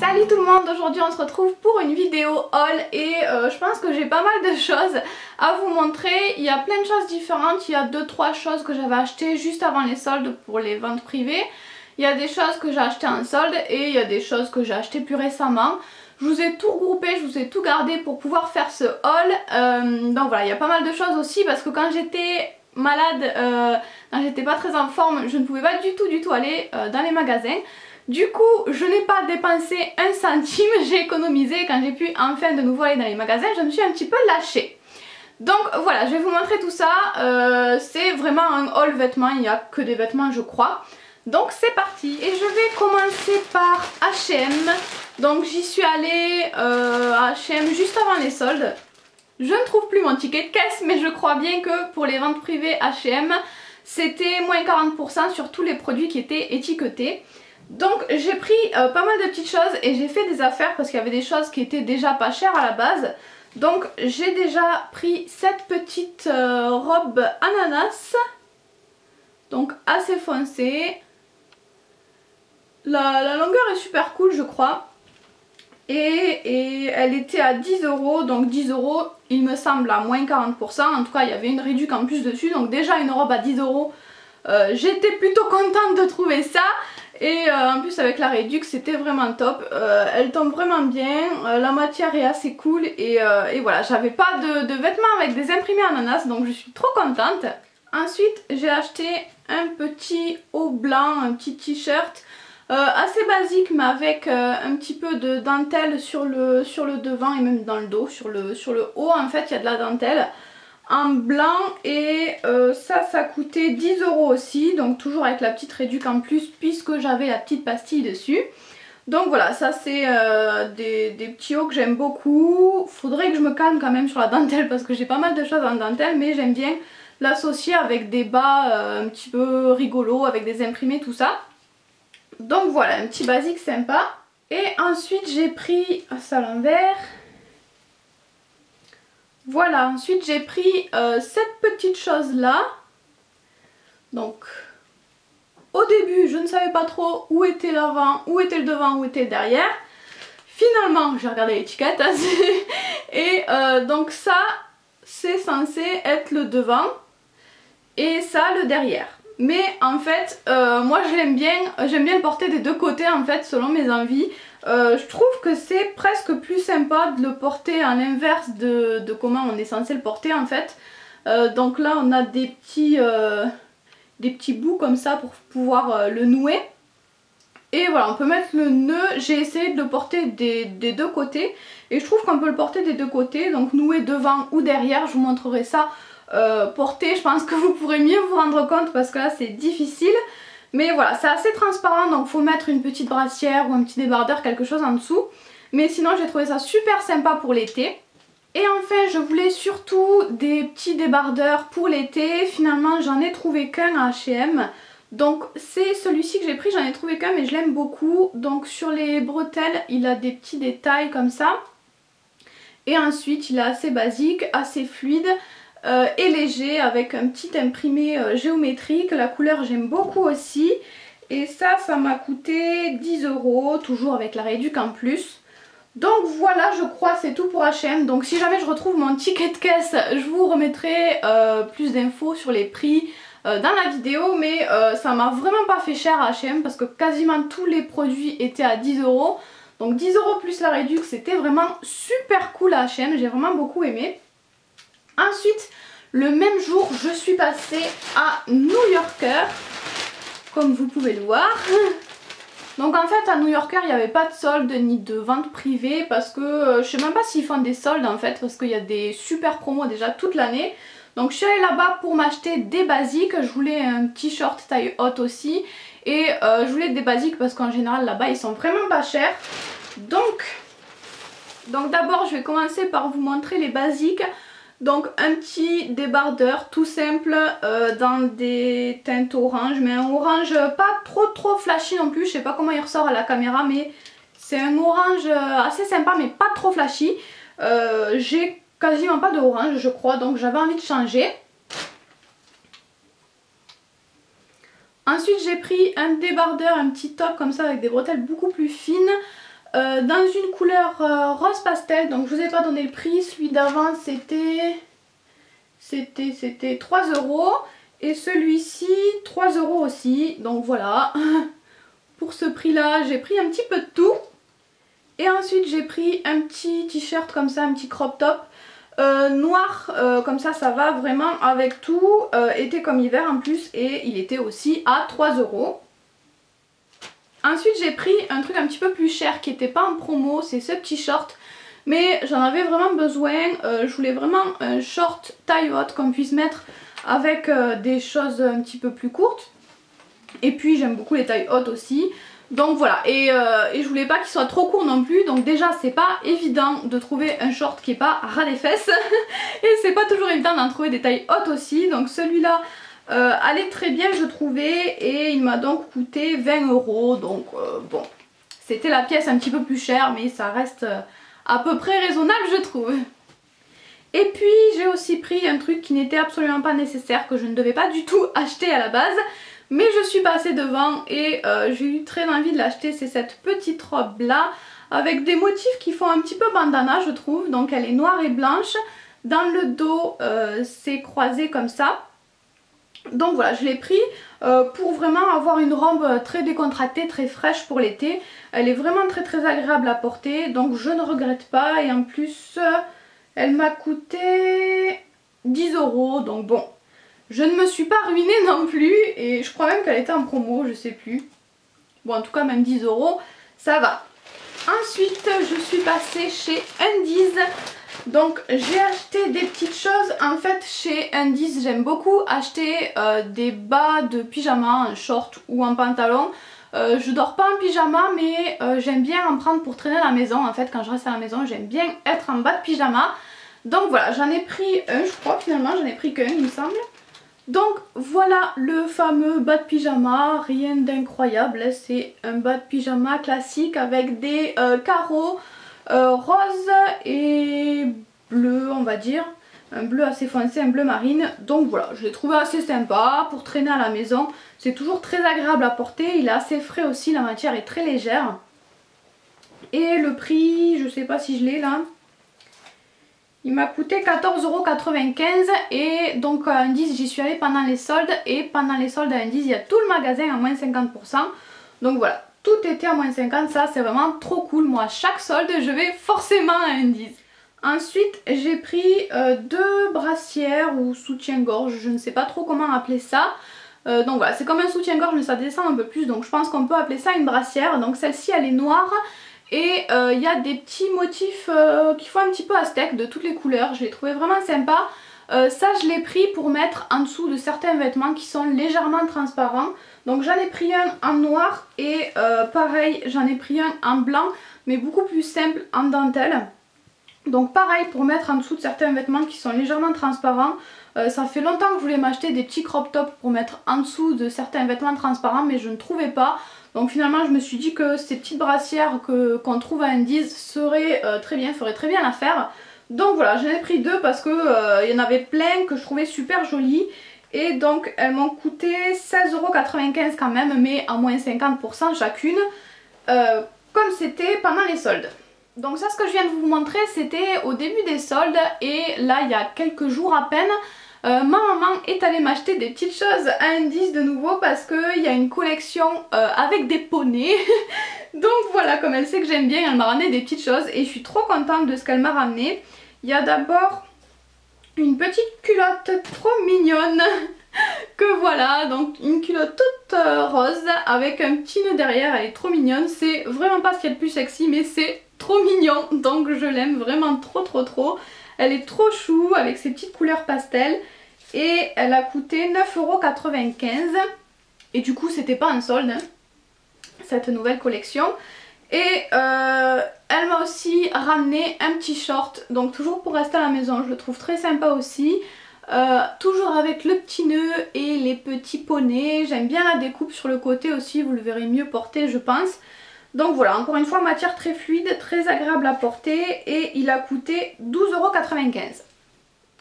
Salut tout le monde, aujourd'hui on se retrouve pour une vidéo haul et je pense que j'ai pas mal de choses à vous montrer. Il y a plein de choses différentes, il y a 2-3 choses que j'avais achetées juste avant les soldes pour les ventes privées. Il y a des choses que j'ai achetées en solde et il y a des choses que j'ai achetées plus récemment. Je vous ai tout regroupé, je vous ai tout gardé pour pouvoir faire ce haul. Donc voilà, il y a pas mal de choses aussi parce que quand j'étais malade, quand j'étais pas très en forme, je ne pouvais pas du tout aller dans les magasins. Du coup, je n'ai pas dépensé un centime, j'ai économisé. Quand j'ai pu enfin de nouveau aller dans les magasins, je me suis un petit peu lâchée. Donc voilà, je vais vous montrer tout ça. C'est vraiment un haul vêtements, il n'y a que des vêtements je crois. Donc c'est parti. Et je vais commencer par H&M. Donc j'y suis allée à H&M juste avant les soldes. Je ne trouve plus mon ticket de caisse, mais je crois bien que pour les ventes privées H&M, c'était moins 40% sur tous les produits qui étaient étiquetés. Donc j'ai pris pas mal de petites choses et j'ai fait des affaires parce qu'il y avait des choses qui étaient déjà pas chères à la base. Donc j'ai déjà pris cette petite robe ananas, donc assez foncée. La longueur est super cool je crois. Et elle était à 10 €, donc 10 € il me semble à moins 40%. En tout cas il y avait une réduction en plus dessus, donc déjà une robe à 10 €. J'étais plutôt contente de trouver ça. Et en plus avec la réduction c'était vraiment top, elle tombe vraiment bien, la matière est assez cool et voilà, j'avais pas de vêtements avec des imprimés ananas donc je suis trop contente. Ensuite j'ai acheté un petit haut blanc, un petit t-shirt assez basique mais avec un petit peu de dentelle sur le devant et même dans le dos, sur le haut en fait il y a de la dentelle en blanc et ça coûtait 10 € aussi, donc toujours avec la petite réduc en plus puisque j'avais la petite pastille dessus. Donc voilà, ça c'est des petits hauts que j'aime beaucoup. Faudrait que je me calme quand même sur la dentelle parce que j'ai pas mal de choses en dentelle, mais j'aime bien l'associer avec des bas un petit peu rigolos, avec des imprimés, tout ça. Donc voilà, un petit basique sympa. Et ensuite j'ai pris ça à l'envers. Voilà, ensuite j'ai pris cette petite chose là. Donc au début je ne savais pas trop où était l'avant, où était le devant, où était le derrière. Finalement j'ai regardé l'étiquette et donc ça c'est censé être le devant et ça le derrière. Mais en fait moi j'aime bien le porter des deux côtés en fait selon mes envies. Je trouve que c'est presque plus sympa de le porter à l'inverse de comment on est censé le porter en fait. Donc là on a des petits bouts comme ça pour pouvoir le nouer. Et voilà, on peut mettre le nœud. J'ai essayé de le porter des deux côtés et je trouve qu'on peut le porter des deux côtés, donc nouer devant ou derrière. Je vous montrerai ça porté, je pense que vous pourrez mieux vous rendre compte parce que là c'est difficile. Mais voilà, c'est assez transparent donc faut mettre une petite brassière ou un petit débardeur, quelque chose en dessous. Mais sinon j'ai trouvé ça super sympa pour l'été. Et enfin je voulais surtout des petits débardeurs pour l'été. Finalement j'en ai trouvé qu'un à H&M. Donc c'est celui-ci que j'ai pris, j'en ai trouvé qu'un mais je l'aime beaucoup. Donc sur les bretelles il a des petits détails comme ça. Et ensuite il est assez basique, assez fluide. Et léger avec un petit imprimé géométrique. La couleur j'aime beaucoup aussi. Et ça m'a coûté 10 €, toujours avec la réduc en plus. Donc voilà, je crois c'est tout pour H&M. Donc si jamais je retrouve mon ticket de caisse, je vous remettrai plus d'infos sur les prix dans la vidéo. Mais ça m'a vraiment pas fait cher à H&M parce que quasiment tous les produits étaient à 10 €. Donc 10 € plus la réduc, c'était vraiment super cool à H&M, j'ai vraiment beaucoup aimé. Ensuite, le même jour, je suis passée à New Yorker, comme vous pouvez le voir. Donc en fait, à New Yorker, il n'y avait pas de solde ni de vente privée parce que je sais même pas s'ils font des soldes en fait, parce qu'il y a des super promos déjà toute l'année. Donc je suis allée là-bas pour m'acheter des basiques. Je voulais un t-shirt taille haute aussi et je voulais des basiques parce qu'en général là-bas ils sont vraiment pas chers. Donc d'abord, je vais commencer par vous montrer les basiques. Donc un petit débardeur tout simple dans des teintes orange, mais un orange pas trop flashy non plus. Je sais pas comment il ressort à la caméra mais c'est un orange assez sympa mais pas trop flashy. J'ai quasiment pas d'orange je crois, donc j'avais envie de changer. Ensuite j'ai pris un débardeur, un petit top comme ça avec des bretelles beaucoup plus fines. dans une couleur rose pastel. Donc je vous ai pas donné le prix, celui d'avant c'était 3 € et celui-ci 3 € aussi. Donc voilà, pour ce prix là j'ai pris un petit peu de tout. Et ensuite j'ai pris un petit t-shirt comme ça, un petit crop top noir, comme ça va vraiment avec tout, été comme hiver en plus, et il était aussi à 3 €. Ensuite j'ai pris un truc un petit peu plus cher qui n'était pas en promo, c'est ce petit short. Mais j'en avais vraiment besoin, je voulais vraiment un short taille haute qu'on puisse mettre avec des choses un petit peu plus courtes. Et puis j'aime beaucoup les tailles hautes aussi. Donc voilà, et je voulais pas qu'il soit trop court non plus. Donc déjà c'est pas évident de trouver un short qui est pas ras des fesses. Et c'est pas toujours évident d'en trouver des tailles hautes aussi. Donc celui-là allait très bien je trouvais. Et il m'a donc coûté 20 €. Donc bon, c'était la pièce un petit peu plus chère, mais ça reste à peu près raisonnable je trouve. Et puis j'ai aussi pris un truc qui n'était absolument pas nécessaire, que je ne devais pas du tout acheter à la base. Mais je suis passée devant et j'ai eu très envie de l'acheter. C'est cette petite robe là avec des motifs qui font un petit peu bandana je trouve. Donc elle est noire et blanche. Dans le dos c'est croisé comme ça. Donc voilà, je l'ai pris pour vraiment avoir une robe très décontractée, très fraîche pour l'été. Elle est vraiment très agréable à porter, donc je ne regrette pas. Et en plus elle m'a coûté 10 €, donc bon, je ne me suis pas ruinée non plus. Et je crois même qu'elle était en promo, je sais plus. Bon, en tout cas même 10 €, ça va. Ensuite je suis passée chez Undies. Donc j'ai acheté des petites choses. En fait chez Undies j'aime beaucoup acheter des bas de pyjama, un short ou un pantalon. Je dors pas en pyjama, mais j'aime bien en prendre pour traîner à la maison. En fait quand je reste à la maison j'aime bien être en bas de pyjama. Donc voilà, j'en ai pris un, je crois finalement j'en ai pris qu'un il me semble. Donc voilà le fameux bas de pyjama, rien d'incroyable, c'est un bas de pyjama classique avec des carreaux rose et bleu on va dire, un bleu assez foncé, un bleu marine. Donc voilà, je l'ai trouvé assez sympa pour traîner à la maison, c'est toujours très agréable à porter, il est assez frais aussi, la matière est très légère. Et le prix, je sais pas si je l'ai là, il m'a coûté 14,95 € et donc à Undies j'y suis allée pendant les soldes et pendant les soldes à Undies il y a tout le magasin à moins 50%. Donc voilà, tout était à moins 50, ça c'est vraiment trop cool. Moi à chaque solde je vais forcément à Undies. Ensuite j'ai pris deux brassières ou soutien-gorge, je ne sais pas trop comment appeler ça. Donc voilà, c'est comme un soutien-gorge mais ça descend un peu plus, donc je pense qu'on peut appeler ça une brassière. Donc celle-ci elle est noire. Et il y a des petits motifs qui font un petit peu aztèque de toutes les couleurs, je l'ai trouvé vraiment sympa. Ça je l'ai pris pour mettre en dessous de certains vêtements qui sont légèrement transparents. Donc j'en ai pris un en noir et pareil j'en ai pris un en blanc mais beaucoup plus simple en dentelle. Donc pareil pour mettre en dessous de certains vêtements qui sont légèrement transparents. Ça fait longtemps que je voulais m'acheter des petits crop tops pour mettre en dessous de certains vêtements transparents mais je ne trouvais pas. Donc finalement je me suis dit que ces petites brassières qu'on trouve à Undies seraient très bien, feraient très bien l'affaire. Donc voilà, j'en ai pris deux parce que y en avait plein que je trouvais super jolies. Et donc elles m'ont coûté 16,95 € quand même, mais à moins 50% chacune, comme c'était pendant les soldes. Donc ça, ce que je viens de vous montrer, c'était au début des soldes et là il y a quelques jours à peine. Ma maman est allée m'acheter des petites choses à Undies de nouveau parce qu'il y a une collection avec des poneys. Donc voilà, comme elle sait que j'aime bien, elle m'a ramené des petites choses et je suis trop contente de ce qu'elle m'a ramené. Il y a d'abord une petite culotte trop mignonne que voilà, donc une culotte toute rose avec un petit nœud derrière, elle est trop mignonne. C'est vraiment pas ce qu'il y a de plus sexy mais c'est trop mignon, donc je l'aime vraiment trop. Elle est trop chou avec ses petites couleurs pastel et elle a coûté 9,95 € et du coup c'était pas en solde hein, cette nouvelle collection. Et elle m'a aussi ramené un petit short, donc toujours pour rester à la maison, je le trouve très sympa aussi. Toujours avec le petit nœud et les petits poneys, j'aime bien la découpe sur le côté aussi, vous le verrez mieux porté je pense. Donc voilà, encore une fois matière très fluide, très agréable à porter et il a coûté 12,95 €.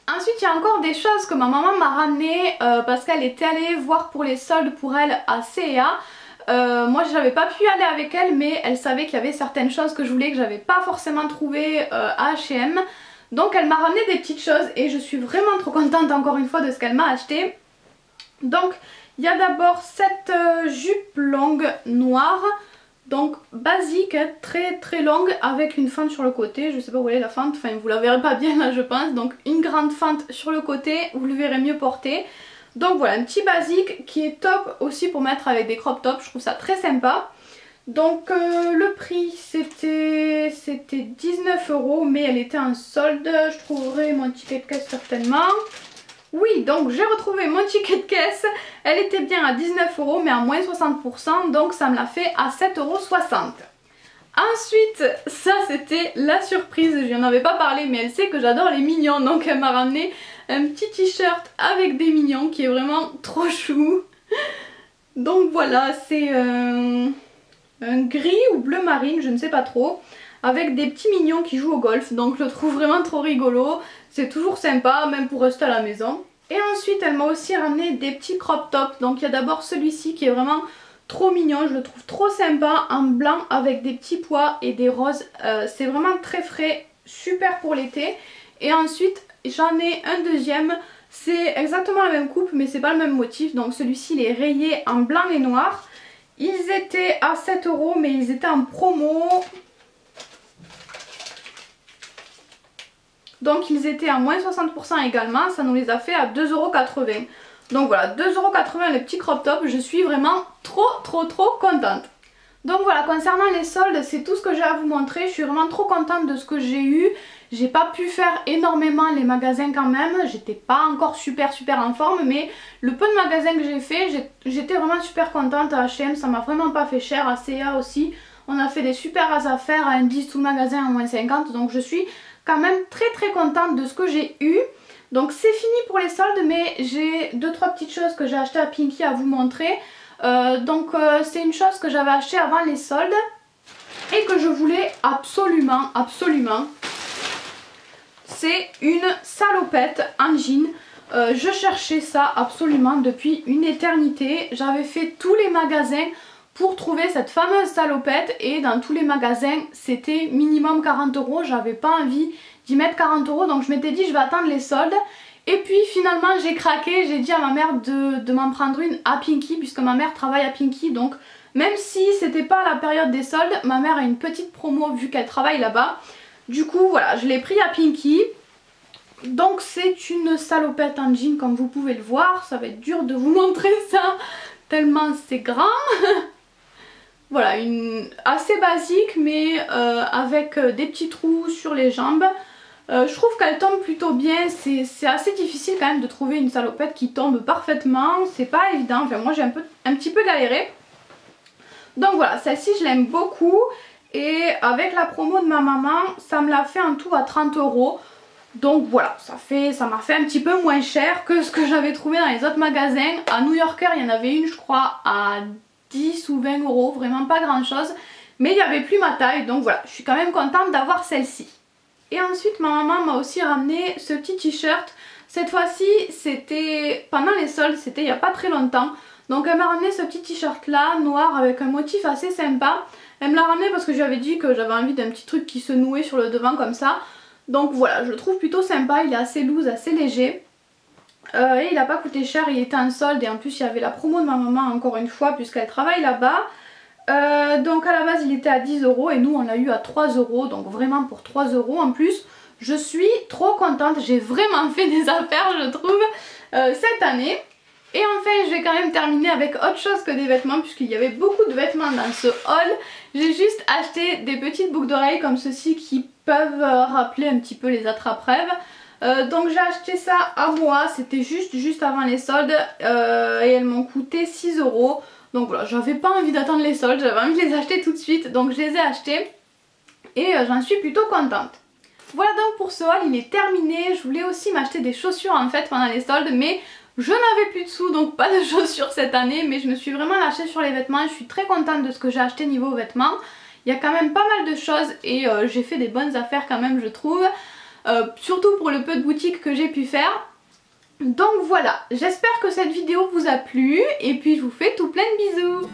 Ensuite il y a encore des choses que ma maman m'a ramené parce qu'elle était allée voir pour les soldes pour elle à C&A. Moi j'avais pas pu aller avec elle, mais elle savait qu'il y avait certaines choses que je voulais que j'avais pas forcément trouvé à H&M. Donc elle m'a ramené des petites choses et je suis vraiment trop contente encore une fois de ce qu'elle m'a acheté. Donc il y a d'abord cette jupe longue noire, donc basique, très longue avec une fente sur le côté. Je sais pas où elle est la fente, enfin vous la verrez pas bien là je pense. Donc une grande fente sur le côté, vous le verrez mieux porter. Donc voilà, un petit basique qui est top aussi pour mettre avec des crop tops, je trouve ça très sympa. Donc le prix c'était 19 € mais elle était en solde, je trouverai mon ticket de caisse certainement. Oui, donc j'ai retrouvé mon ticket de caisse, elle était bien à 19 € mais à moins 60%, donc ça me l'a fait à 7,60 €. Ensuite, ça c'était la surprise, je n'en avais pas parlé mais elle sait que j'adore les mignons, donc elle m'a ramené un petit t-shirt avec des mignons qui est vraiment trop chou. Donc voilà, c'est un gris ou bleu marine, je ne sais pas trop, avec des petits mignons qui jouent au golf, donc je le trouve vraiment trop rigolo, c'est toujours sympa, même pour rester à la maison. Et ensuite elle m'a aussi ramené des petits crop tops, donc il y a d'abord celui-ci qui est vraiment trop mignon, je le trouve trop sympa, en blanc avec des petits pois et des roses, c'est vraiment très frais, super pour l'été. Et ensuite j'en ai un deuxième, c'est exactement la même coupe mais c'est pas le même motif, donc celui-ci il est rayé en blanc et noir. Ils étaient à 7 € mais ils étaient en promo. Donc ils étaient à moins 60% également, ça nous les a fait à 2,80 €. Donc voilà, 2,80 € les petits crop tops, je suis vraiment trop contente. Donc voilà, concernant les soldes, c'est tout ce que j'ai à vous montrer. Je suis vraiment trop contente de ce que j'ai eu. J'ai pas pu faire énormément les magasins quand même. J'étais pas encore super en forme, mais le peu de magasins que j'ai fait, j'étais vraiment super contente. À H&M, ça m'a vraiment pas fait cher. À C&A aussi, on a fait des super affaires à indice tout le magasin à moins 50. Donc je suis quand même très contente de ce que j'ai eu. Donc c'est fini pour les soldes, mais j'ai 2-3 petites choses que j'ai achetées à Pinky à vous montrer. C'est une chose que j'avais acheté avant les soldes et que je voulais absolument. C'est une salopette en jean. Je cherchais ça absolument depuis une éternité. J'avais fait tous les magasins pour trouver cette fameuse salopette et dans tous les magasins c'était minimum 40 €. J'avais pas envie d'y mettre 40 €, donc je m'étais dit je vais attendre les soldes. Et puis finalement j'ai craqué, j'ai dit à ma mère de m'en prendre une à Pinky puisque ma mère travaille à Pinky, donc même si c'était pas la période des soldes, ma mère a une petite promo vu qu'elle travaille là-bas. Du coup voilà, je l'ai pris à Pinky. Donc c'est une salopette en jean comme vous pouvez le voir, ça va être dur de vous montrer ça tellement c'est grand. Voilà, une assez basique mais avec des petits trous sur les jambes. Je trouve qu'elle tombe plutôt bien, c'est assez difficile quand même de trouver une salopette qui tombe parfaitement, c'est pas évident, enfin moi j'ai un petit peu galéré. Donc voilà, celle-ci je l'aime beaucoup et avec la promo de ma maman, ça me l'a fait en tout à 30 €. Donc voilà, ça m'a fait un petit peu moins cher que ce que j'avais trouvé dans les autres magasins. À New Yorker, il y en avait une je crois à 10 ou 20 €, vraiment pas grand chose. Mais il n'y avait plus ma taille, donc voilà, je suis quand même contente d'avoir celle-ci. Et ensuite ma maman m'a aussi ramené ce petit t-shirt. Cette fois-ci c'était pendant les soldes, c'était il n'y a pas très longtemps. Donc elle m'a ramené ce petit t-shirt là, noir avec un motif assez sympa. Elle me l'a ramené parce que je lui avais dit que j'avais envie d'un petit truc qui se nouait sur le devant comme ça. Donc voilà, je le trouve plutôt sympa, il est assez loose, assez léger. Et il n'a pas coûté cher, il était en solde et en plus il y avait la promo de ma maman encore une fois puisqu'elle travaille là-bas. Donc à la base il était à 10 € et nous on l'a eu à 3 €, donc vraiment pour 3 € en plus. Je suis trop contente, j'ai vraiment fait des affaires je trouve cette année. Et enfin je vais quand même terminer avec autre chose que des vêtements puisqu'il y avait beaucoup de vêtements dans ce haul. J'ai juste acheté des petites boucles d'oreilles comme ceci qui peuvent rappeler un petit peu les attrape-rêves. Donc j'ai acheté ça à moi, c'était juste avant les soldes et elles m'ont coûté 6 €. Donc voilà, j'avais pas envie d'attendre les soldes, j'avais envie de les acheter tout de suite, donc je les ai achetés et j'en suis plutôt contente. Voilà donc pour ce haul, il est terminé. Je voulais aussi m'acheter des chaussures en fait pendant les soldes, mais je n'avais plus de sous, donc pas de chaussures cette année, mais je me suis vraiment lâchée sur les vêtements. Je suis très contente de ce que j'ai acheté niveau vêtements. Il y a quand même pas mal de choses et j'ai fait des bonnes affaires quand même je trouve, surtout pour le peu de boutiques que j'ai pu faire. Donc voilà, j'espère que cette vidéo vous a plu et puis je vous fais tout plein de bisous.